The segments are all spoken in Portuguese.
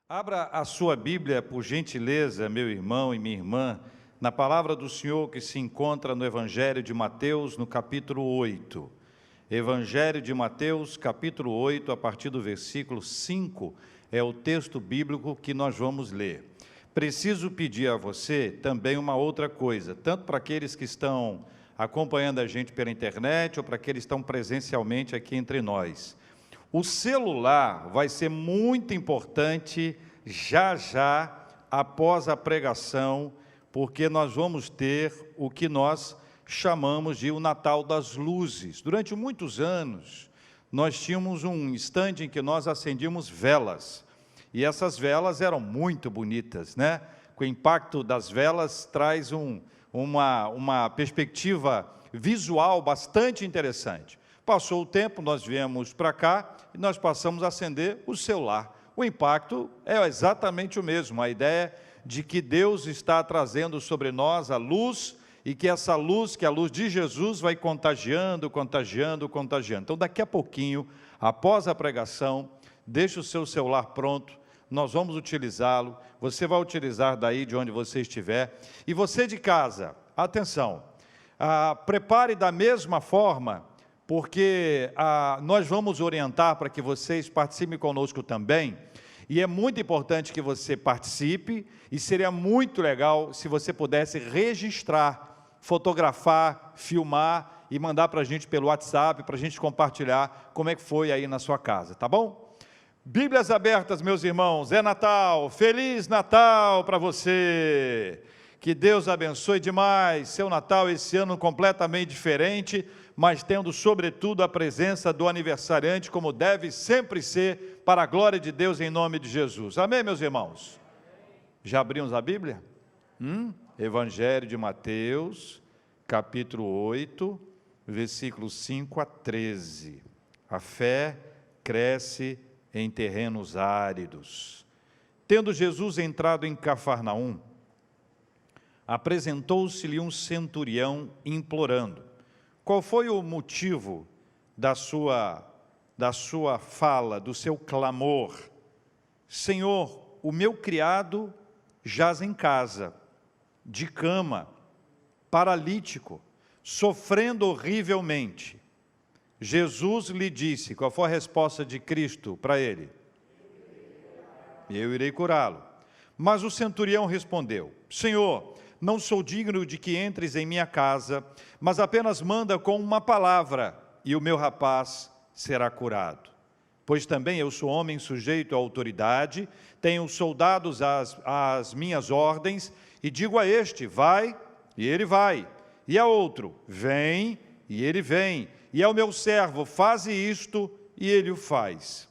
Abra a sua Bíblia, por gentileza, meu irmão e minha irmã, na palavra do Senhor que se encontra no Evangelho de Mateus, no capítulo 8. Evangelho de Mateus, capítulo 8, a partir do versículo 5, é o texto bíblico que nós vamos ler. Preciso pedir a você também uma outra coisa, tanto para aqueles que estão acompanhando a gente pela internet ou para aqueles que estão presencialmente aqui entre nós. O celular vai ser muito importante já após a pregação, porque nós vamos ter o que nós chamamos de o Natal das Luzes. Durante muitos anos, nós tínhamos um stand em que nós acendíamos velas, e essas velas eram muito bonitas, né? O impacto das velas traz uma perspectiva visual bastante interessante. Passou o tempo, nós viemos para cá e nós passamos a acender o celular. O impacto é exatamente o mesmo, a ideia de que Deus está trazendo sobre nós a luz e que essa luz, que é a luz de Jesus, vai contagiando. Então, daqui a pouquinho, após a pregação, deixe o seu celular pronto, nós vamos utilizá-lo, você vai utilizar daí de onde você estiver. E você de casa, atenção, prepare da mesma forma, porque nós vamos orientar para que vocês participem conosco também, e é muito importante que você participe, e seria muito legal se você pudesse registrar, fotografar, filmar e mandar para a gente pelo WhatsApp, para a gente compartilhar como é que foi aí na sua casa, tá bom? Bíblias abertas, meus irmãos, é Natal, Feliz Natal para você! Que Deus abençoe demais, seu Natal esse ano completamente diferente, mas tendo sobretudo a presença do aniversariante, como deve sempre ser, para a glória de Deus em nome de Jesus. Amém, meus irmãos? Já abrimos a Bíblia? Evangelho de Mateus, capítulo 8, versículos 5 a 13. A fé cresce em terrenos áridos. Tendo Jesus entrado em Cafarnaum, apresentou-se-lhe um centurião implorando. Qual foi o motivo da sua fala, do seu clamor? Senhor, o meu criado jaz em casa, de cama, paralítico, sofrendo horrivelmente. Jesus lhe disse, qual foi a resposta de Cristo para ele? Eu irei curá-lo. Mas o centurião respondeu, Senhor, não sou digno de que entres em minha casa, mas apenas manda com uma palavra, e o meu rapaz será curado. Pois também eu sou homem sujeito à autoridade, tenho soldados às minhas ordens, e digo a este, vai, e ele vai, e a outro, vem, e ele vem, e ao meu servo, faze isto, e ele o faz.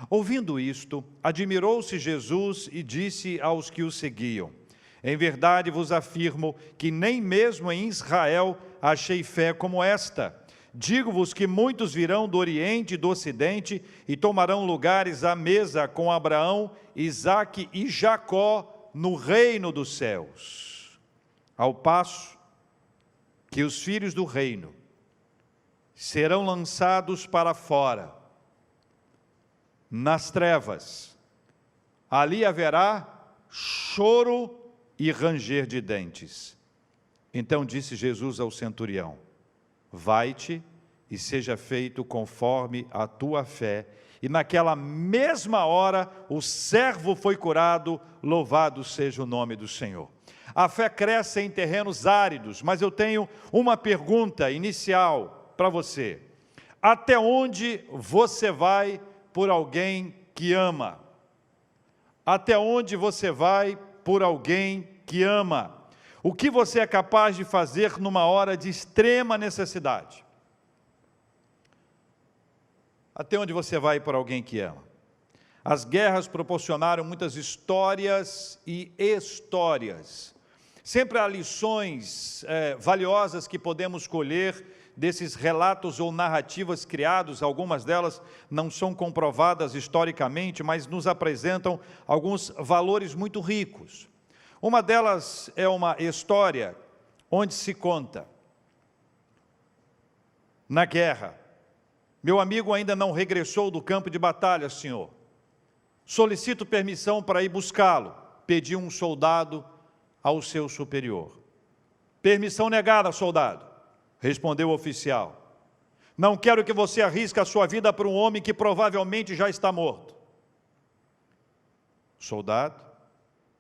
Ouvindo isto, admirou-se Jesus e disse aos que o seguiam, em verdade vos afirmo que nem mesmo em Israel achei fé como esta. Digo-vos que muitos virão do Oriente e do Ocidente e tomarão lugares à mesa com Abraão, Isaque e Jacó no reino dos céus. Ao passo que os filhos do reino serão lançados para fora, nas trevas. Ali haverá choro e ranger de dentes. Então disse Jesus ao centurião, vai-te e seja feito conforme a tua fé. E naquela mesma hora o servo foi curado, louvado seja o nome do Senhor. A fé cresce em terrenos áridos, mas eu tenho uma pergunta inicial para você. Até onde você vai por alguém que ama? Até onde você vai por alguém que ama? O que você é capaz de fazer numa hora de extrema necessidade? Até onde você vai por alguém que ama? As guerras proporcionaram muitas histórias e histórias. Sempre há lições valiosas que podemos colher desses relatos ou narrativas criados, algumas delas não são comprovadas historicamente, mas nos apresentam alguns valores muito ricos. Uma delas é uma história onde se conta, na guerra, meu amigo ainda não regressou do campo de batalha, senhor. Solicito permissão para ir buscá-lo, pediu um soldado ao seu superior. Permissão negada, soldado, respondeu o oficial. Não quero que você arrisque a sua vida para um homem que provavelmente já está morto. O soldado,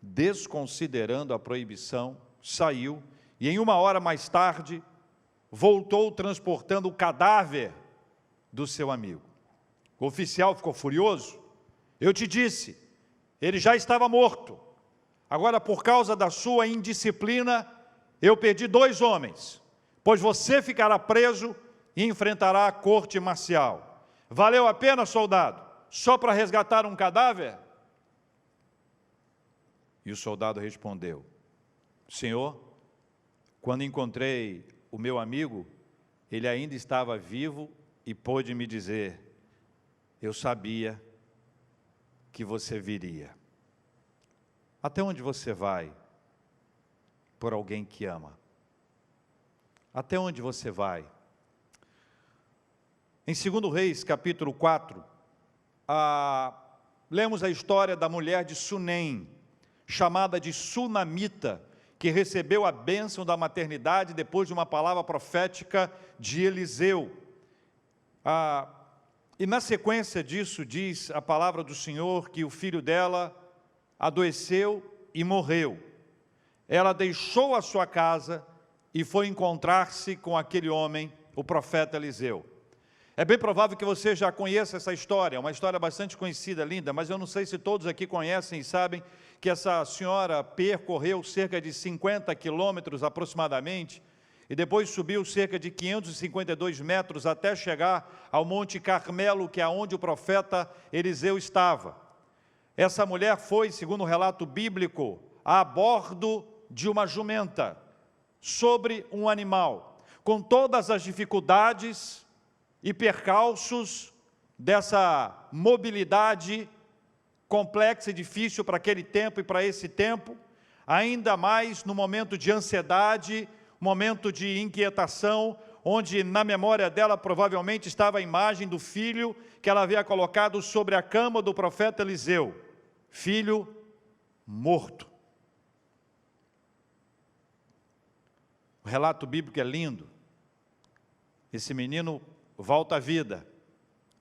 desconsiderando a proibição, saiu e em 1 hora mais tarde voltou transportando o cadáver do seu amigo. O oficial ficou furioso. Eu te disse, ele já estava morto. Agora, por causa da sua indisciplina, eu perdi 2 homens, pois você ficará preso e enfrentará a corte marcial. Valeu a pena, soldado, só para resgatar um cadáver? E o soldado respondeu, Senhor, quando encontrei o meu amigo, ele ainda estava vivo e pôde me dizer, eu sabia que você viria. Até onde você vai por alguém que ama? Até onde você vai? Em 2 Reis, capítulo 4, lemos a história da mulher de Sunem, chamada de Sunamita, que recebeu a bênção da maternidade depois de uma palavra profética de Eliseu. E na sequência disso, diz a palavra do Senhor que o filho dela adoeceu e morreu. Ela deixou a sua casa e foi encontrar-se com aquele homem, o profeta Eliseu. É bem provável que você já conheça essa história, uma história bastante conhecida, linda, mas eu não sei se todos aqui conhecem e sabem que essa senhora percorreu cerca de 50 quilômetros aproximadamente, e depois subiu cerca de 552 metros até chegar ao Monte Carmelo, que é onde o profeta Eliseu estava. Essa mulher foi, segundo o relato bíblico, a bordo de uma jumenta, sobre um animal, com todas as dificuldades e percalços dessa mobilidade complexa e difícil para aquele tempo e para esse tempo, ainda mais no momento de ansiedade, momento de inquietação, onde na memória dela provavelmente estava a imagem do filho que ela havia colocado sobre a cama do profeta Eliseu, filho morto. O relato bíblico é lindo. Esse menino volta à vida.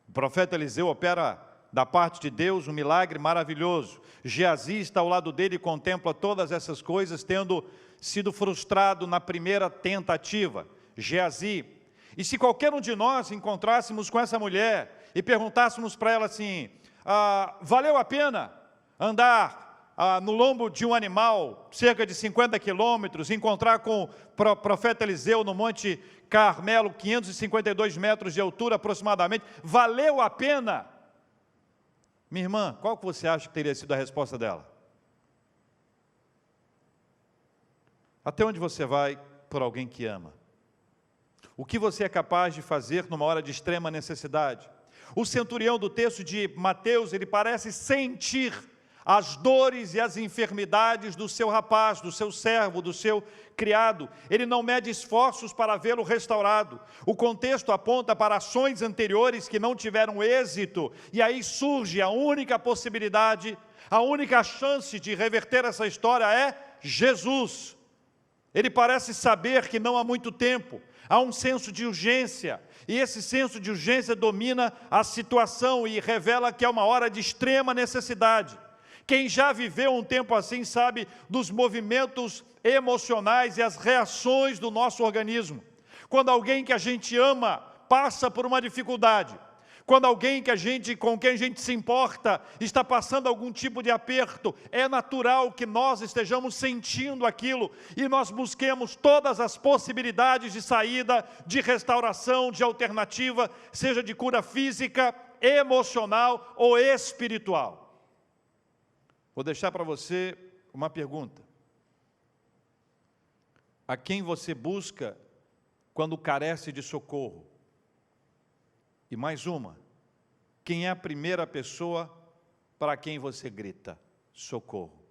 O profeta Eliseu opera da parte de Deus um milagre maravilhoso. Geazi está ao lado dele e contempla todas essas coisas, tendo sido frustrado na primeira tentativa. Geazi. E se qualquer um de nós encontrássemos com essa mulher e perguntássemos para ela assim, valeu a pena andar no lombo de um animal, cerca de 50 quilômetros, encontrar com o profeta Eliseu no Monte Carmelo, 552 metros de altura aproximadamente, valeu a pena? Minha irmã, qual que você acha que teria sido a resposta dela? Até onde você vai por alguém que ama? O que você é capaz de fazer numa hora de extrema necessidade? O centurião do texto de Mateus, ele parece sentir as dores e as enfermidades do seu rapaz, do seu servo, do seu criado. Ele não mede esforços para vê-lo restaurado. O contexto aponta para ações anteriores que não tiveram êxito, e aí surge a única possibilidade, a única chance de reverter essa história é Jesus. Ele parece saber que não há muito tempo, há um senso de urgência, e esse senso de urgência domina a situação e revela que é uma hora de extrema necessidade. Quem já viveu um tempo assim sabe dos movimentos emocionais e as reações do nosso organismo. Quando alguém que a gente ama passa por uma dificuldade, quando alguém com quem a gente se importa está passando algum tipo de aperto, é natural que nós estejamos sentindo aquilo e nós busquemos todas as possibilidades de saída, de restauração, de alternativa, seja de cura física, emocional ou espiritual. Vou deixar para você uma pergunta. A quem você busca quando carece de socorro? E mais uma, quem é a primeira pessoa para quem você grita socorro?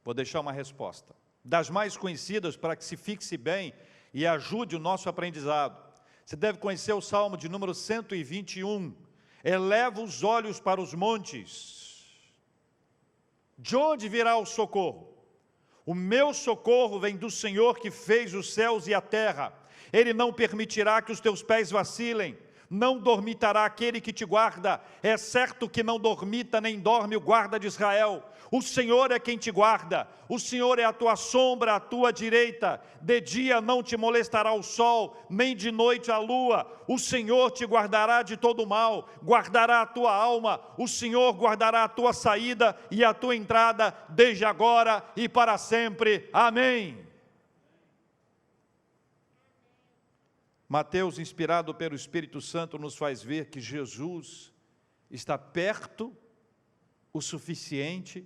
Vou deixar uma resposta. Das mais conhecidas, para que se fixe bem e ajude o nosso aprendizado. Você deve conhecer o Salmo de número 121. Eleva os olhos para os montes. De onde virá o socorro? O meu socorro vem do Senhor que fez os céus e a terra. Ele não permitirá que os teus pés vacilem. Não dormitará aquele que te guarda. É certo que não dormita nem dorme o guarda de Israel. O Senhor é quem te guarda. O Senhor é a tua sombra à tua direita. De dia não te molestará o sol, nem de noite a lua. O Senhor te guardará de todo mal, guardará a tua alma. O Senhor guardará a tua saída e a tua entrada, desde agora e para sempre. Amém. Mateus, inspirado pelo Espírito Santo, nos faz ver que Jesus está perto o suficiente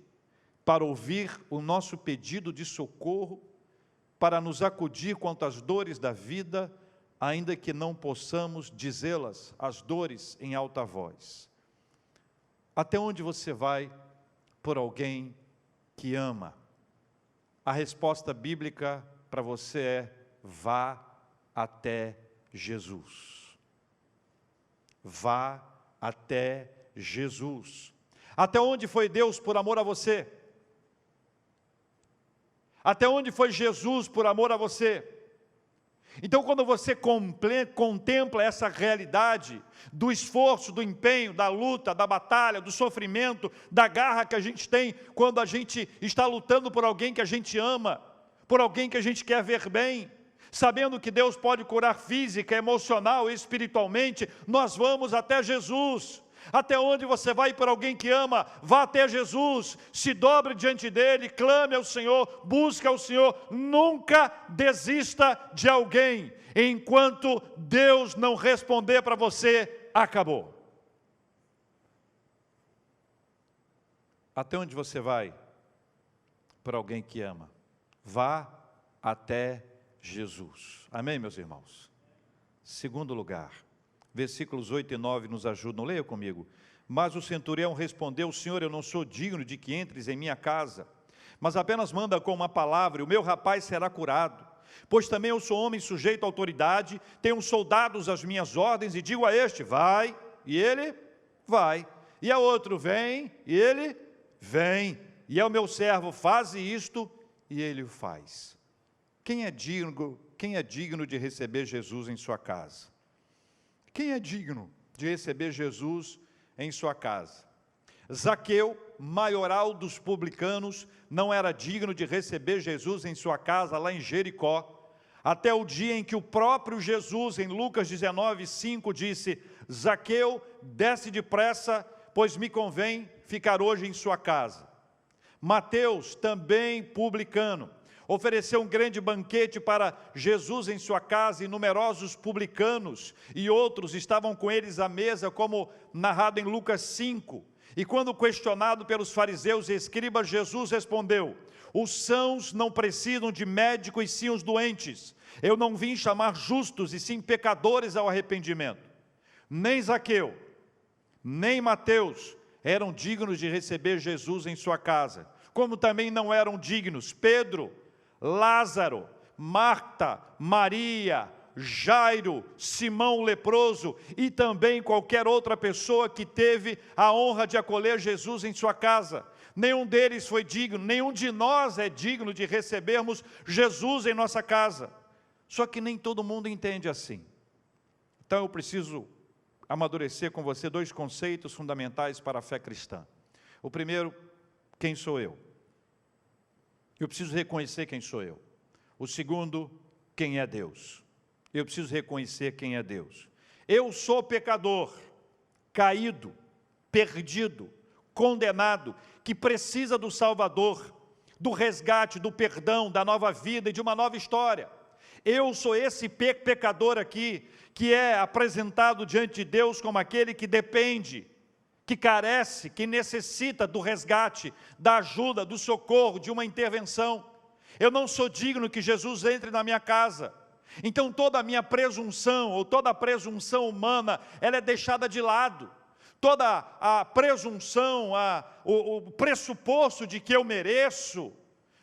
para ouvir o nosso pedido de socorro, para nos acudir quanto às dores da vida, ainda que não possamos dizê-las, as dores, em alta voz. Até onde você vai por alguém que ama? A resposta bíblica para você é: vá até Jesus. Vá até Jesus. Até onde foi Deus por amor a você? Até onde foi Jesus por amor a você? Então, quando você contempla essa realidade do esforço, do empenho, da luta, da batalha, do sofrimento, da garra que a gente tem quando a gente está lutando por alguém que a gente ama, por alguém que a gente quer ver bem, sabendo que Deus pode curar física, emocional e espiritualmente, nós vamos até Jesus. Até onde você vai por alguém que ama, vá até Jesus, se dobre diante dele, clame ao Senhor, busque ao Senhor, nunca desista de alguém, enquanto Deus não responder para você, acabou. Até onde você vai por alguém que ama, vá até Jesus. Amém, meus irmãos? Segundo lugar, versículos 8 e 9 nos ajudam. Leia comigo. Mas o centurião respondeu: Senhor, eu não sou digno de que entres em minha casa, mas apenas manda com uma palavra, e o meu rapaz será curado. Pois também eu sou homem sujeito à autoridade, tenho soldados às minhas ordens, e digo a este: vai, e ele vai. E a outro: vem, e ele vem. E ao meu servo: faze isto, e ele o faz. Quem é digno de receber Jesus em sua casa? Quem é digno de receber Jesus em sua casa? Zaqueu, maioral dos publicanos, não era digno de receber Jesus em sua casa, lá em Jericó, até o dia em que o próprio Jesus, em Lucas 19:5, disse: Zaqueu, desce depressa, pois me convém ficar hoje em sua casa. Mateus, também publicano, ofereceu um grande banquete para Jesus em sua casa, e numerosos publicanos e outros estavam com eles à mesa, como narrado em Lucas 5. E quando questionado pelos fariseus e escribas, Jesus respondeu: os sãos não precisam de médico, e sim os doentes. Eu não vim chamar justos, e sim pecadores ao arrependimento. Nem Zaqueu, nem Mateus eram dignos de receber Jesus em sua casa, como também não eram dignos Pedro, Lázaro, Marta, Maria, Jairo, Simão o leproso e também qualquer outra pessoa que teve a honra de acolher Jesus em sua casa. Nenhum deles foi digno, nenhum de nós é digno de recebermos Jesus em nossa casa. Só que nem todo mundo entende assim. Então eu preciso amadurecer com você dois conceitos fundamentais para a fé cristã. O primeiro: quem sou eu? Eu preciso reconhecer quem sou eu. O segundo: quem é Deus? Eu preciso reconhecer quem é Deus. Eu sou pecador, caído, perdido, condenado, que precisa do Salvador, do resgate, do perdão, da nova vida e de uma nova história. Eu sou esse pecador aqui, que é apresentado diante de Deus como aquele que depende, que carece, que necessita do resgate, da ajuda, do socorro, de uma intervenção. Eu não sou digno que Jesus entre na minha casa. Então toda a minha presunção, ou toda a presunção humana, ela é deixada de lado. Toda a presunção, o pressuposto de que eu mereço,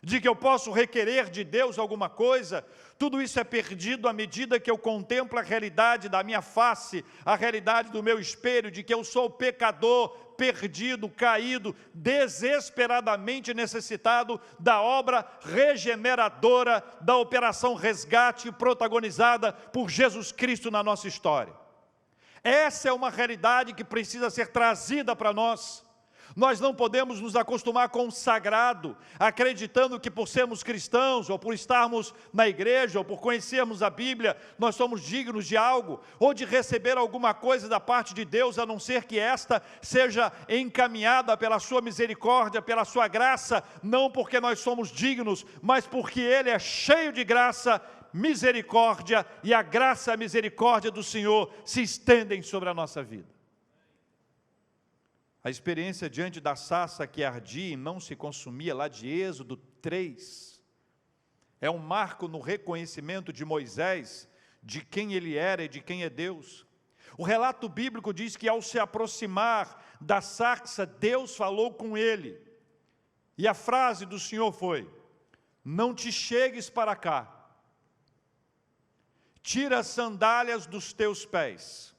de que eu posso requerer de Deus alguma coisa, tudo isso é perdido à medida que eu contemplo a realidade da minha face, a realidade do meu espelho, de que eu sou pecador, perdido, caído, desesperadamente necessitado da obra regeneradora, da operação resgate protagonizada por Jesus Cristo na nossa história. Essa é uma realidade que precisa ser trazida para nós. Nós não podemos nos acostumar com o sagrado, acreditando que por sermos cristãos, ou por estarmos na igreja, ou por conhecermos a Bíblia, nós somos dignos de algo, ou de receber alguma coisa da parte de Deus, a não ser que esta seja encaminhada pela sua misericórdia, pela sua graça, não porque nós somos dignos, mas porque Ele é cheio de graça, misericórdia, e a graça e a misericórdia do Senhor se estendem sobre a nossa vida. A experiência diante da sarça que ardia e não se consumia, lá de Êxodo 3, é um marco no reconhecimento de Moisés, de quem ele era e de quem é Deus. O relato bíblico diz que ao se aproximar da sarça, Deus falou com ele. E a frase do Senhor foi: não te chegues para cá, tira as sandálias dos teus pés,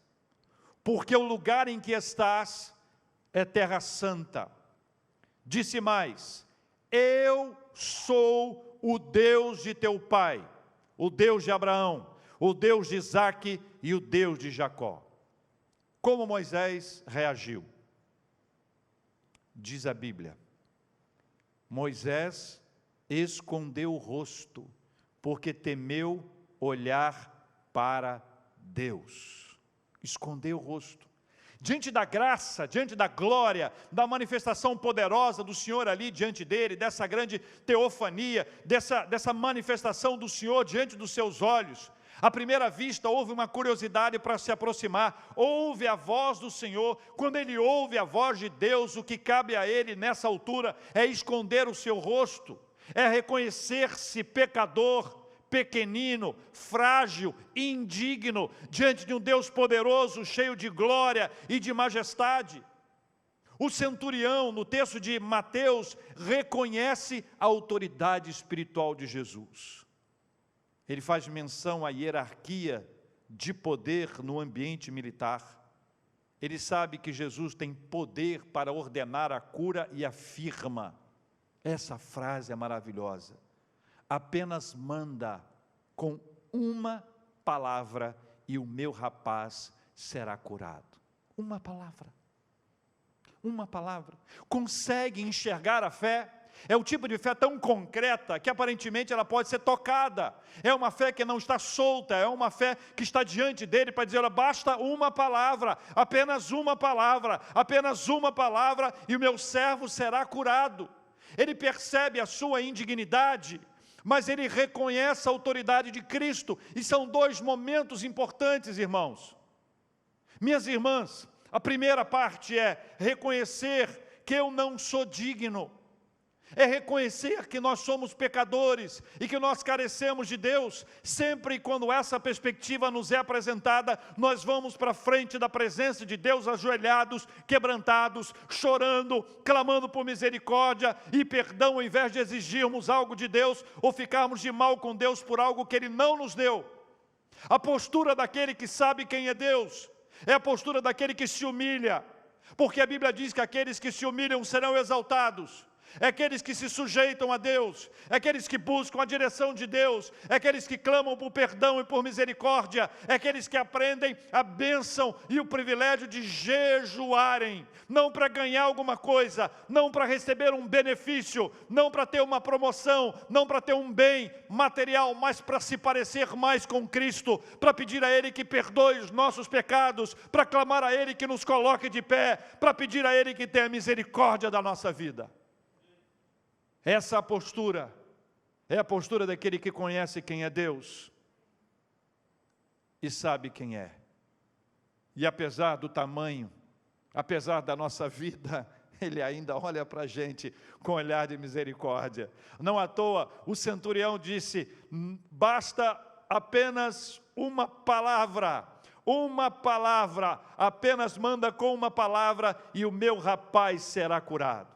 porque o lugar em que estás é terra santa. Disse mais: eu sou o Deus de teu pai, o Deus de Abraão, o Deus de Isaque e o Deus de Jacó. Como Moisés reagiu? Diz a Bíblia: Moisés escondeu o rosto, porque temeu olhar para Deus. Escondeu o rosto. Diante da graça, diante da glória, da manifestação poderosa do Senhor ali diante dele, dessa grande teofania, dessa manifestação do Senhor diante dos seus olhos, à primeira vista houve uma curiosidade para se aproximar, ouve a voz do Senhor. Quando ele ouve a voz de Deus, o que cabe a ele nessa altura é esconder o seu rosto, é reconhecer-se pecador, pequenino, frágil, indigno, diante de um Deus poderoso, cheio de glória e de majestade. O centurião, no texto de Mateus, reconhece a autoridade espiritual de Jesus. Ele faz menção à hierarquia de poder no ambiente militar. Ele sabe que Jesus tem poder para ordenar a cura e afirma. Essa frase é maravilhosa. Apenas manda com uma palavra e o meu rapaz será curado. Uma palavra. Uma palavra. Consegue enxergar a fé? É o tipo de fé tão concreta que aparentemente ela pode ser tocada. É uma fé que não está solta, é uma fé que está diante dele para dizer: basta uma palavra, apenas uma palavra e o meu servo será curado. Ele percebe a sua indignidade, mas ele reconhece a autoridade de Cristo, e são dois momentos importantes, irmãos. Minhas irmãs, a primeira parte é reconhecer que eu não sou digno, é reconhecer que nós somos pecadores e que nós carecemos de Deus. Sempre quando essa perspectiva nos é apresentada, nós vamos para frente da presença de Deus, ajoelhados, quebrantados, chorando, clamando por misericórdia e perdão, ao invés de exigirmos algo de Deus ou ficarmos de mal com Deus por algo que Ele não nos deu. A postura daquele que sabe quem é Deus é a postura daquele que se humilha, porque a Bíblia diz que aqueles que se humilham serão exaltados. É aqueles que se sujeitam a Deus, é aqueles que buscam a direção de Deus, é aqueles que clamam por perdão e por misericórdia, é aqueles que aprendem a bênção e o privilégio de jejuarem, não para ganhar alguma coisa, não para receber um benefício, não para ter uma promoção, não para ter um bem material, mas para se parecer mais com Cristo, para pedir a Ele que perdoe os nossos pecados, para clamar a Ele que nos coloque de pé, para pedir a Ele que tenha misericórdia da nossa vida. Essa postura é a postura daquele que conhece quem é Deus e sabe quem é. E apesar do tamanho, apesar da nossa vida, Ele ainda olha para a gente com olhar de misericórdia. Não à toa, o centurião disse: basta apenas uma palavra, apenas manda com uma palavra e o meu rapaz será curado.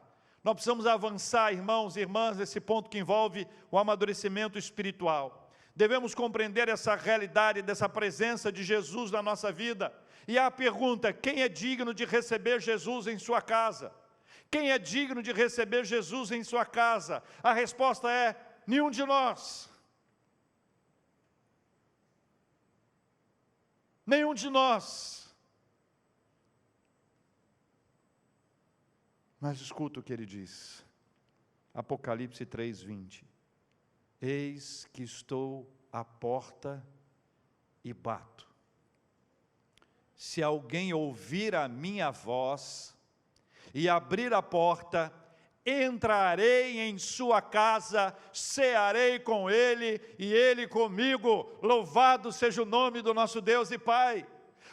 Nós precisamos avançar, irmãos e irmãs, nesse ponto que envolve o amadurecimento espiritual. Devemos compreender essa realidade dessa presença de Jesus na nossa vida. E a pergunta: quem é digno de receber Jesus em sua casa? Quem é digno de receber Jesus em sua casa? A resposta é: nenhum de nós. Nenhum de nós. Mas escuta o que ele diz. Apocalipse 3:20. Eis que estou à porta e bato. Se alguém ouvir a minha voz e abrir a porta, entrarei em sua casa, cearei com ele e ele comigo. Louvado seja o nome do nosso Deus e Pai.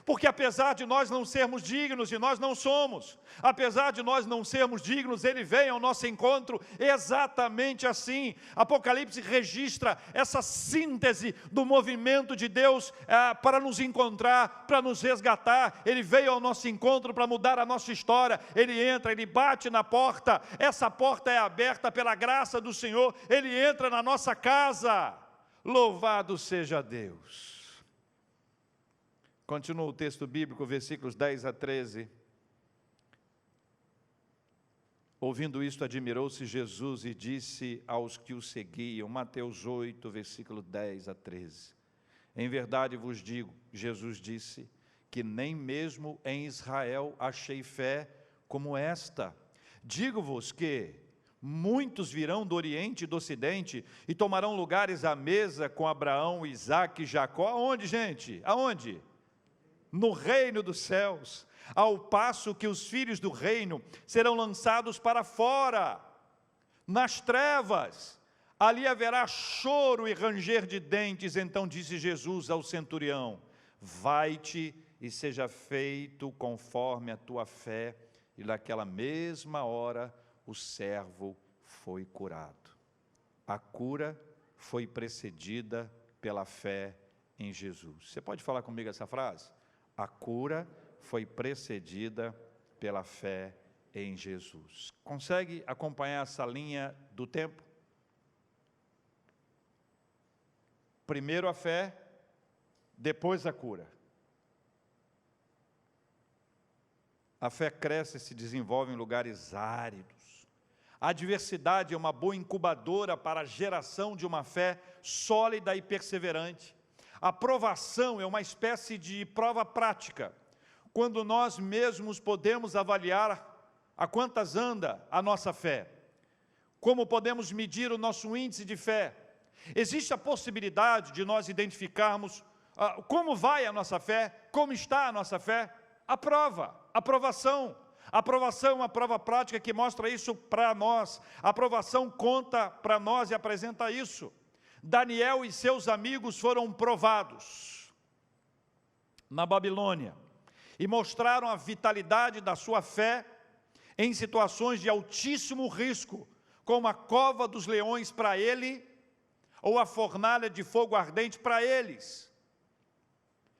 Porque apesar de nós não sermos dignos, e nós não somos, apesar de nós não sermos dignos, Ele vem ao nosso encontro exatamente assim. Apocalipse registra essa síntese do movimento de Deus para nos encontrar, para nos resgatar. Ele veio ao nosso encontro para mudar a nossa história. Ele entra, Ele bate na porta, essa porta é aberta pela graça do Senhor, Ele entra na nossa casa. Louvado seja Deus. Continua o texto bíblico, versículos 10 a 13. Ouvindo isto, admirou-se Jesus e disse aos que o seguiam, Mateus 8, versículo 10 a 13. Em verdade vos digo, Jesus disse, que nem mesmo em Israel achei fé como esta. Digo-vos que muitos virão do Oriente e do Ocidente e tomarão lugares à mesa com Abraão, Isaque e Jacó. Aonde, gente? Aonde? No reino dos céus, ao passo que os filhos do reino serão lançados para fora, nas trevas. Ali haverá choro e ranger de dentes. Então disse Jesus ao centurião, vai-te e seja feito conforme a tua fé. E naquela mesma hora o servo foi curado. A cura foi precedida pela fé em Jesus. Você pode falar comigo essa frase? A cura foi precedida pela fé em Jesus. Consegue acompanhar essa linha do tempo? Primeiro a fé, depois a cura. A fé cresce e se desenvolve em lugares áridos. A adversidade é uma boa incubadora para a geração de uma fé sólida e perseverante. A provação é uma espécie de prova prática, quando nós mesmos podemos avaliar a quantas anda a nossa fé, como podemos medir o nosso índice de fé. Existe a possibilidade de nós identificarmos como vai a nossa fé, como está a nossa fé. A prova, a aprovação. A aprovação é uma prova prática que mostra isso para nós. A aprovação conta para nós e apresenta isso. Daniel e seus amigos foram provados na Babilônia e mostraram a vitalidade da sua fé em situações de altíssimo risco, como a cova dos leões para ele, ou a fornalha de fogo ardente para eles.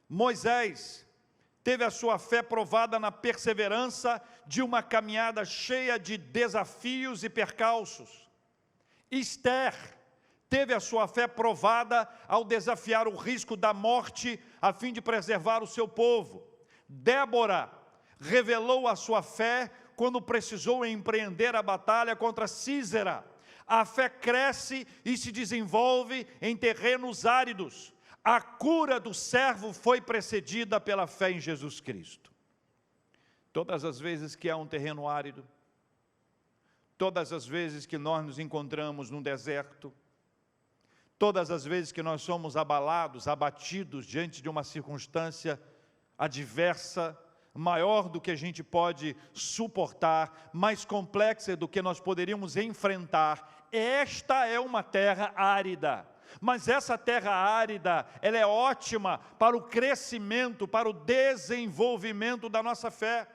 Moisés teve a sua fé provada na perseverança de uma caminhada cheia de desafios e percalços. Esther teve a sua fé provada ao desafiar o risco da morte a fim de preservar o seu povo. Débora revelou a sua fé quando precisou empreender a batalha contra Sísera. A fé cresce e se desenvolve em terrenos áridos. A cura do servo foi precedida pela fé em Jesus Cristo. Todas as vezes que há um terreno árido, todas as vezes que nós nos encontramos num deserto, todas as vezes que nós somos abalados, abatidos diante de uma circunstância adversa, maior do que a gente pode suportar, mais complexa do que nós poderíamos enfrentar, esta é uma terra árida. Mas essa terra árida, ela é ótima para o crescimento, para o desenvolvimento da nossa fé.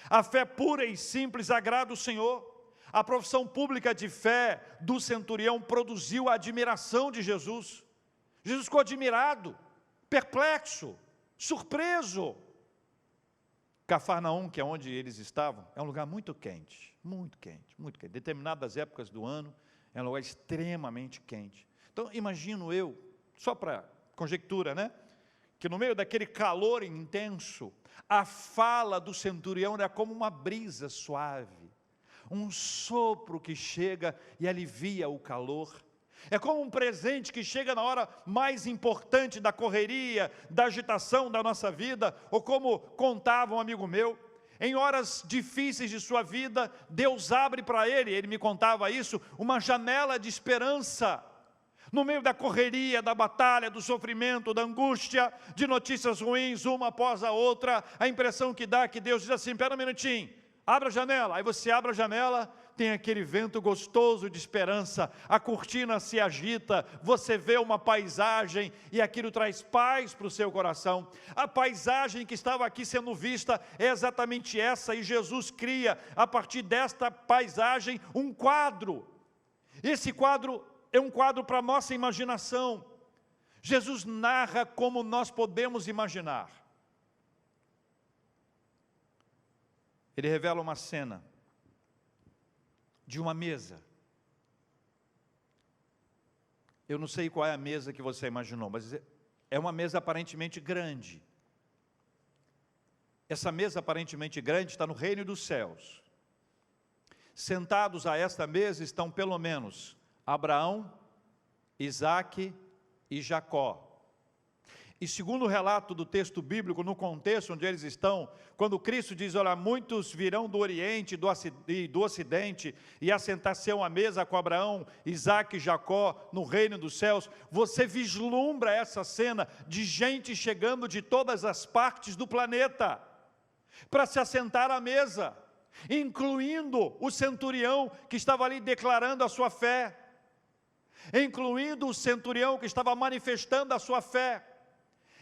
A fé pura e simples agrada o Senhor. A profissão pública de fé do centurião produziu a admiração de Jesus. Jesus ficou admirado, perplexo, surpreso. Cafarnaum, que é onde eles estavam, é um lugar muito quente, muito quente, muito quente. Determinadas épocas do ano, é um lugar extremamente quente. Então, imagino eu, só para conjectura, né? Que no meio daquele calor intenso, a fala do centurião era como uma brisa suave, um sopro que chega e alivia o calor. É como um presente que chega na hora mais importante da correria, da agitação da nossa vida, ou como contava um amigo meu, em horas difíceis de sua vida, Deus abre para ele me contava isso, uma janela de esperança. No meio da correria, da batalha, do sofrimento, da angústia, de notícias ruins, uma após a outra, a impressão que dá é que Deus diz assim, espera um minutinho, abra a janela. Aí você abre a janela, tem aquele vento gostoso de esperança, a cortina se agita, você vê uma paisagem e aquilo traz paz para o seu coração. A paisagem que estava aqui sendo vista é exatamente essa, e Jesus cria, a partir desta paisagem, um quadro. Esse quadro é um quadro para a nossa imaginação. Jesus narra como nós podemos imaginar. Ele revela uma cena de uma mesa. Eu não sei qual é a mesa que você imaginou, mas é uma mesa aparentemente grande. Essa mesa aparentemente grande está no reino dos céus. Sentados a esta mesa estão pelo menos Abraão, Isaque e Jacó. E segundo o relato do texto bíblico, no contexto onde eles estão, quando Cristo diz, olha, muitos virão do Oriente e do Ocidente e assentar-se à mesa com Abraão, Isaque e Jacó no reino dos céus, você vislumbra essa cena de gente chegando de todas as partes do planeta para se assentar à mesa, incluindo o centurião que estava ali declarando a sua fé, incluindo o centurião que estava manifestando a sua fé,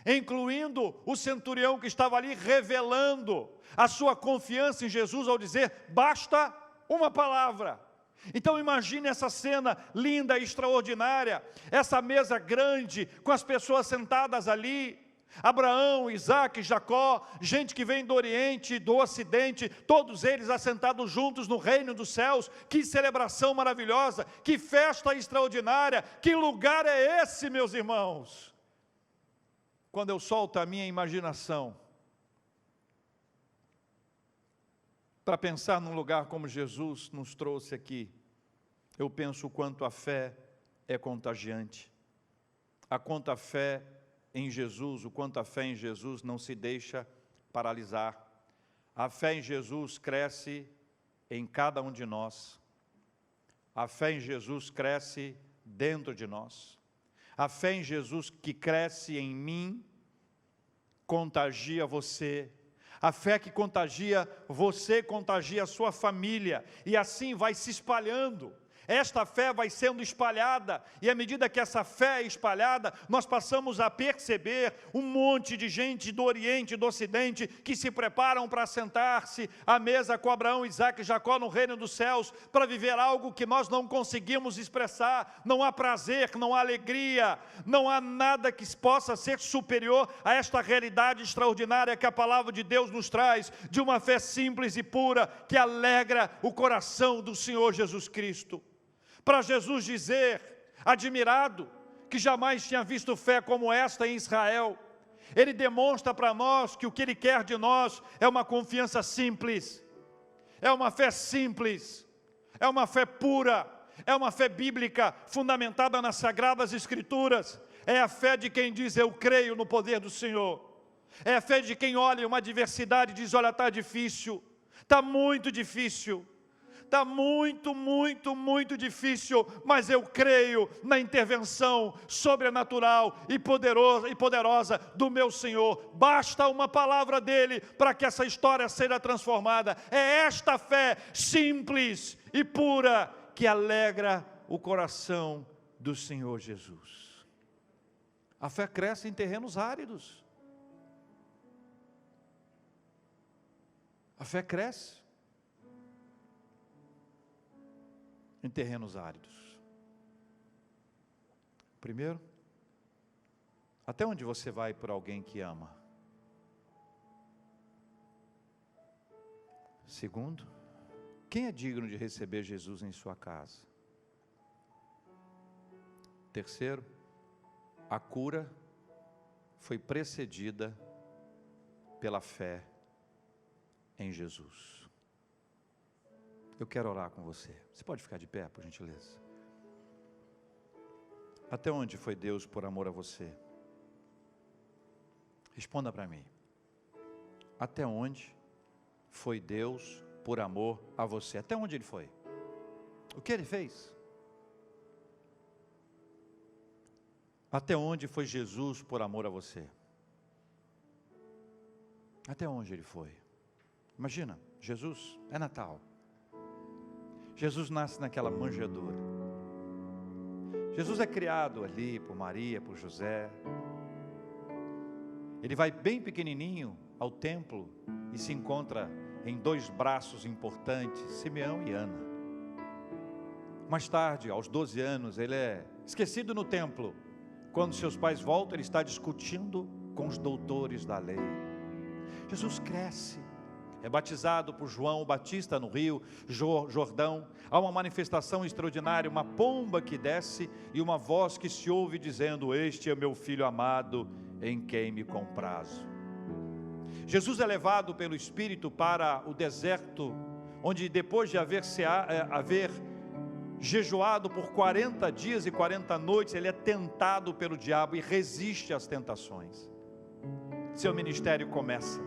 incluindo o centurião que estava ali revelando a sua confiança em Jesus ao dizer, basta uma palavra. Então imagine essa cena linda e extraordinária, essa mesa grande, com as pessoas sentadas ali, Abraão, Isaque, Jacó, gente que vem do Oriente, do Ocidente, todos eles assentados juntos no reino dos céus. Que celebração maravilhosa, que festa extraordinária, que lugar é esse, meus irmãos? Quando eu solto a minha imaginação para pensar num lugar como Jesus nos trouxe aqui, eu penso o quanto a fé é contagiante, a quanto a fé em Jesus, o quanto a fé em Jesus não se deixa paralisar. A fé em Jesus cresce em cada um de nós, a fé em Jesus cresce dentro de nós. A fé em Jesus que cresce em mim, contagia você. A fé que contagia você, contagia a sua família. E assim vai se espalhando. Esta fé vai sendo espalhada, e à medida que essa fé é espalhada, nós passamos a perceber um monte de gente do Oriente e do Ocidente que se preparam para sentar-se à mesa com Abraão, Isaque e Jacó no reino dos céus, para viver algo que nós não conseguimos expressar. Não há prazer, não há alegria, não há nada que possa ser superior a esta realidade extraordinária que a palavra de Deus nos traz, de uma fé simples e pura, que alegra o coração do Senhor Jesus Cristo. Para Jesus dizer, admirado, que jamais tinha visto fé como esta em Israel, Ele demonstra para nós que o que Ele quer de nós é uma confiança simples, é uma fé simples, é uma fé pura, é uma fé bíblica, fundamentada nas Sagradas Escrituras. É a fé de quem diz, eu creio no poder do Senhor. É a fé de quem olha uma adversidade e diz, olha, está difícil, está muito difícil. Está muito, muito, muito difícil, mas eu creio na intervenção sobrenatural e poderosa do meu Senhor. Basta uma palavra dEle para que essa história seja transformada. É esta fé simples e pura que alegra o coração do Senhor Jesus. A fé cresce em terrenos áridos. A fé cresce em terrenos áridos. Primeiro, até onde você vai por alguém que ama? Segundo, quem é digno de receber Jesus em sua casa? Terceiro, a cura foi precedida pela fé em Jesus. Eu quero orar com você. Você pode ficar de pé, por gentileza? Até onde foi Deus por amor a você? Responda para mim. Até onde foi Deus por amor a você? Até onde Ele foi? O que Ele fez? Até onde foi Jesus por amor a você? Até onde Ele foi? Imagina, Jesus, é Natal. Jesus nasce naquela manjedoura. Jesus é criado ali por Maria, por José. Ele vai bem pequenininho ao templo e se encontra em dois braços importantes, Simeão e Ana. Mais tarde, aos 12 anos, ele é esquecido no templo. Quando seus pais voltam, ele está discutindo com os doutores da lei. Jesus cresce, é batizado por João Batista no rio Jordão. Há uma manifestação extraordinária, uma pomba que desce e uma voz que se ouve dizendo: este é meu filho amado, em quem me comprazo. Jesus é levado pelo Espírito para o deserto, onde depois de haver jejuado por 40 dias e 40 noites, ele é tentado pelo diabo e resiste às tentações. Seu ministério começa.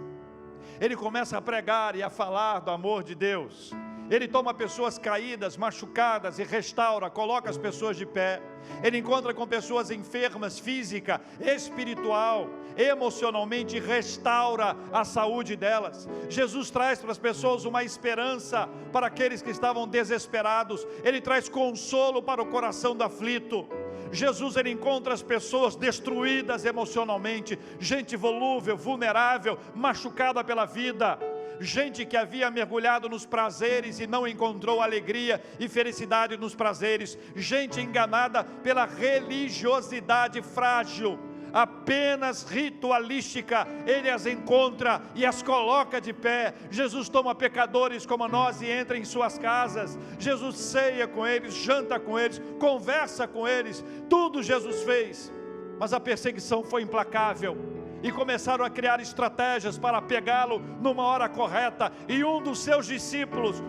Ele começa a pregar e a falar do amor de Deus. Ele toma pessoas caídas, machucadas e restaura, coloca as pessoas de pé. Ele encontra com pessoas enfermas, física, espiritual, emocionalmente, e restaura a saúde delas. Jesus traz para as pessoas uma esperança para aqueles que estavam desesperados. Ele traz consolo para o coração do aflito. Jesus, ele encontra as pessoas destruídas emocionalmente, gente volúvel, vulnerável, machucada pela vida, gente que havia mergulhado nos prazeres e não encontrou alegria e felicidade nos prazeres, gente enganada pela religiosidade frágil, apenas ritualística. Ele as encontra e as coloca de pé. Jesus toma pecadores como nós e entra em suas casas. Jesus ceia com eles, janta com eles, conversa com eles. Tudo Jesus fez, mas a perseguição foi implacável e começaram a criar estratégias para pegá-lo numa hora correta. E um dos seus discípulos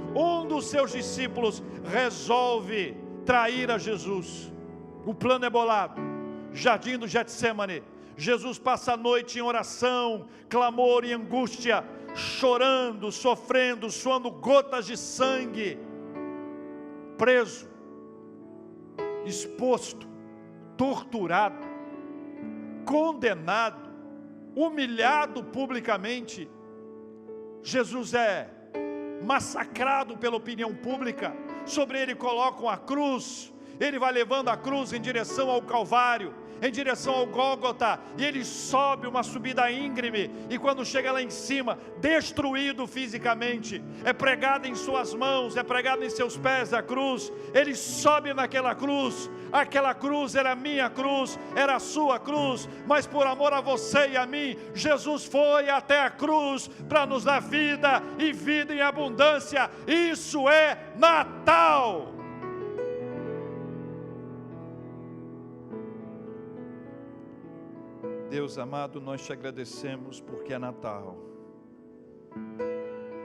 resolve trair a Jesus. O plano é bolado. Jardim do Getsemane, Jesus passa a noite em oração, clamor e angústia, chorando, sofrendo, suando gotas de sangue, preso, exposto, torturado, condenado, humilhado publicamente. Jesus é massacrado pela opinião pública. Sobre ele colocam a cruz. Ele vai levando a cruz em direção ao Calvário, em direção ao Gólgota, e ele sobe uma subida íngreme, e quando chega lá em cima, destruído fisicamente, é pregado em suas mãos, é pregado em seus pés a cruz. Ele sobe naquela cruz. Aquela cruz era a minha cruz, era a sua cruz, mas por amor a você e a mim, Jesus foi até a cruz para nos dar vida e vida em abundância. Isso é Natal. Deus amado, nós te agradecemos porque é Natal.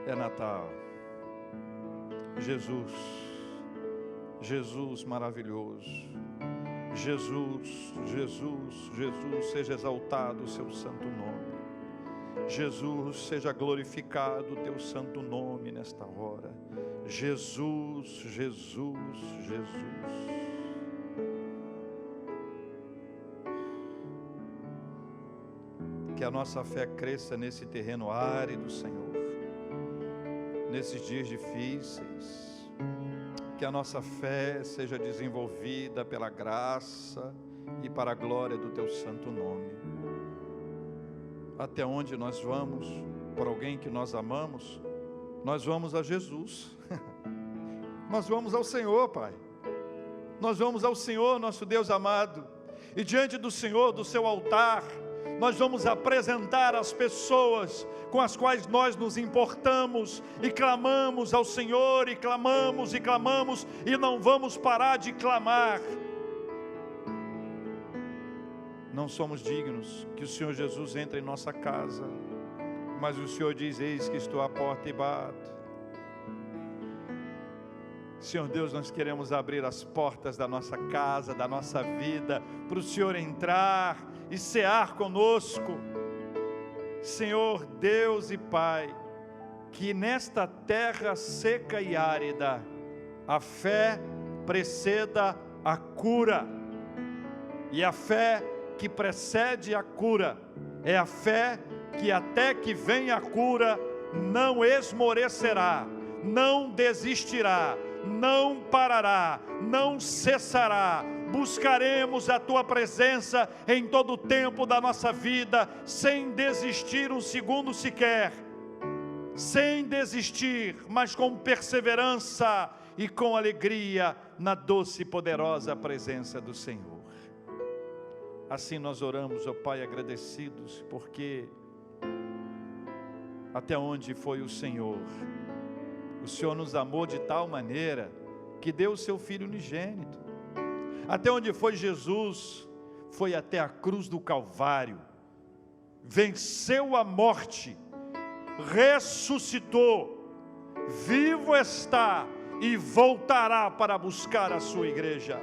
É Natal. Jesus, Jesus maravilhoso. Jesus, Jesus, Jesus, seja exaltado o seu santo nome. Jesus, seja glorificado o teu santo nome nesta hora. Jesus, Jesus, Jesus. Que a nossa fé cresça nesse terreno árido, Senhor, nesses dias difíceis. Que a nossa fé seja desenvolvida pela graça e para a glória do teu santo nome. Até onde nós vamos por alguém que nós amamos, nós vamos a Jesus. Nós vamos ao Senhor, Pai. Nós vamos ao Senhor, nosso Deus amado, e diante do Senhor, do seu altar, nós vamos apresentar as pessoas com as quais nós nos importamos e clamamos ao Senhor, e clamamos, e não vamos parar de clamar. Não somos dignos que o Senhor Jesus entre em nossa casa, mas o Senhor diz: eis que estou à porta e bato. Senhor Deus, nós queremos abrir as portas da nossa casa, da nossa vida, para o Senhor entrar e cear conosco. Senhor Deus e Pai, que nesta terra seca e árida, a fé preceda a cura, e a fé que precede a cura é a fé que até que venha a cura não esmorecerá, não desistirá, não parará, não cessará. Buscaremos a Tua presença em todo o tempo da nossa vida, sem desistir um segundo sequer, sem desistir, mas com perseverança e com alegria na doce e poderosa presença do Senhor. Assim nós oramos, ó Pai, agradecidos, porque até onde foi o Senhor nos amou de tal maneira que deu o seu Filho unigênito. Até onde foi Jesus, foi até a cruz do Calvário, venceu a morte, ressuscitou, vivo está e voltará para buscar a sua igreja.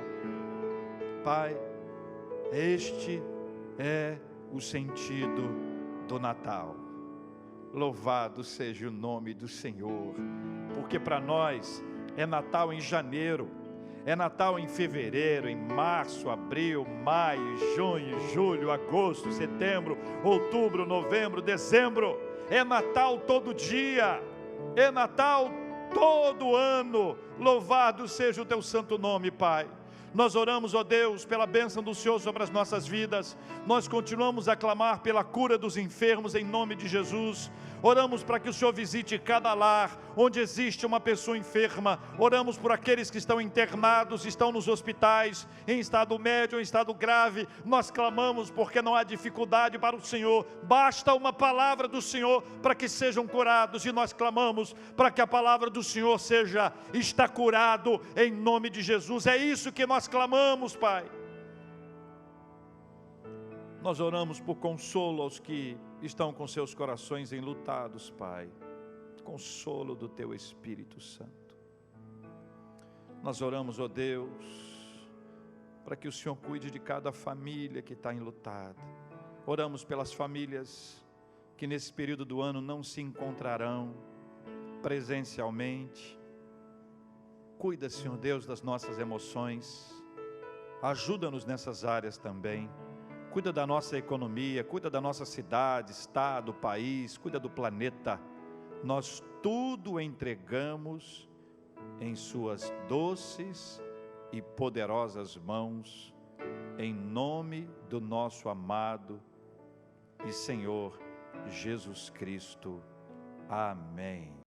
Pai, este é o sentido do Natal. Louvado seja o nome do Senhor, porque para nós é Natal em janeiro, é Natal em fevereiro, em março, abril, maio, junho, julho, agosto, setembro, outubro, novembro, dezembro. É Natal todo dia, é Natal todo ano. Louvado seja o teu santo nome, Pai. Nós oramos, ó Deus, pela bênção do Senhor sobre as nossas vidas. Nós continuamos a clamar pela cura dos enfermos em nome de Jesus. Oramos para que o Senhor visite cada lar onde existe uma pessoa enferma. Oramos por aqueles que estão internados, estão nos hospitais, em estado médio ou em estado grave. Nós clamamos porque não há dificuldade para o Senhor. Basta uma palavra do Senhor para que sejam curados. E nós clamamos para que a palavra do Senhor está curado em nome de Jesus. É isso que nós clamamos, Pai. Nós oramos por consolo aos que estão com seus corações enlutados, Pai. Consolo do Teu Espírito Santo. Nós oramos, ó Deus, para que o Senhor cuide de cada família que está enlutada. Oramos pelas famílias que nesse período do ano não se encontrarão presencialmente. Cuida, Senhor Deus, das nossas emoções. Ajuda-nos nessas áreas também. Cuida da nossa economia, cuida da nossa cidade, estado, país, cuida do planeta. Nós tudo entregamos em suas doces e poderosas mãos, em nome do nosso amado e Senhor Jesus Cristo. Amém.